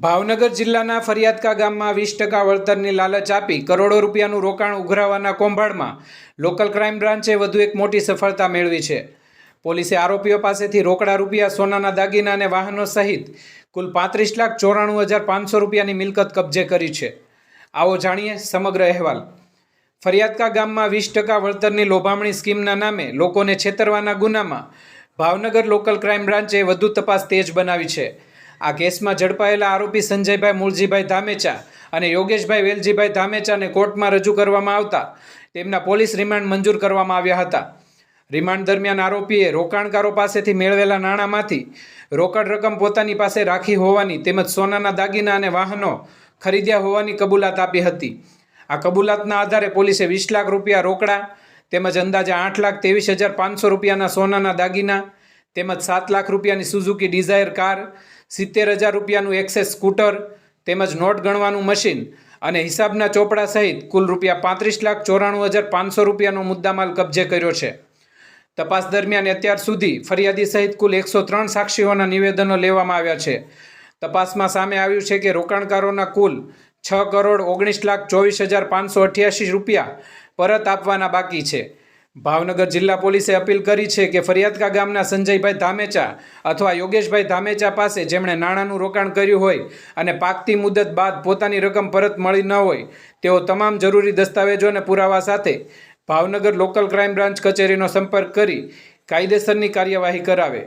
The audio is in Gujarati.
ભાવનગર જિલ્લાના ફરિયાદકા ગામમાં 20% વળતરની લાલચ આપી કરોડો રૂપિયાનું રોકાણ ઉઘરાવવાના કૌભાંડમાં લોકલ ક્રાઇમ બ્રાન્ચે વધુ એક મોટી સફળતા મેળવી છે। પોલીસે આરોપીઓ પાસેથી રોકડા રૂપિયા, સોનાના દાગીના અને વાહનો સહિત કુલ 35,94,500 રૂપિયાની મિલકત કબજે કરી છે। આવો જાણીએ સમગ્ર અહેવાલ। ફરિયાદકા ગામમાં 20% વળતરની લોભામણી સ્કીમના નામે લોકોને છેતરવાના ગુનામાં ભાવનગર લોકલ ક્રાઇમ બ્રાન્ચે વધુ તપાસ તેજ બનાવી છે। આ કેસમાં ઝડપાયેલા આરોપી સંજયભાઈ મૂળજીભાઈ ધામેચા અને યોગેશભાઈ વેલજીભાઈ ધામેચાને કોર્ટમાં રજૂ કરવામાં આવતા તેમના પોલીસ રિમાન્ડ મંજૂર કરવામાં આવ્યા હતા। રિમાન્ડ દરમિયાન આરોપીએ રોકાણકારો પાસેથી મેળવેલા નાણાંમાંથી રોકડ રકમ પોતાની પાસે રાખી હોવાની તેમજ સોનાના દાગીના અને વાહનો ખરીદ્યા હોવાની કબૂલાત આપી હતી। આ કબૂલાતના આધારે પોલીસે 20 લાખ રૂપિયા રોકડા તેમજ અંદાજે 8,23,500 રૂપિયાના સોનાના દાગીના તેમજ 7 લાખ રૂપિયાની સુઝુકી ડિઝાયર કાર, 70,000 રૂપિયાનું એક્સેસ સ્કૂટર તેમજ નોટ ગણવાનું મશીન અને હિસાબના ચોપડા સહિત કુલ રૂપિયા 35,94,500 રૂપિયાનો મુદ્દામાલ કબજે કર્યો છે। તપાસ દરમિયાન અત્યાર સુધી ફરિયાદી સહિત કુલ 103 સાક્ષીઓના નિવેદનો લેવામાં આવ્યા છે। તપાસમાં સામે આવ્યું છે કે રોકાણકારોના કુલ 6,19,24,588 રૂપિયા પરત આપવાના બાકી છે। ભાવનગર જિલ્લા પોલીસે અપીલ કરી છે કે ફરિયાદકા ગામના સંજયભાઈ ધામેચા અથવા યોગેશભાઈ ધામેચા પાસે જેમણે નાણાંનું રોકાણ કર્યું હોય અને પાકતી મુદત બાદ પોતાની રકમ પરત મળી ન હોય તેઓ તમામ જરૂરી દસ્તાવેજો અને પુરાવા સાથે ભાવનગર લોકલ ક્રાઇમ બ્રાન્ચ કચેરીનો સંપર્ક કરી કાયદેસરની કાર્યવાહી કરાવે।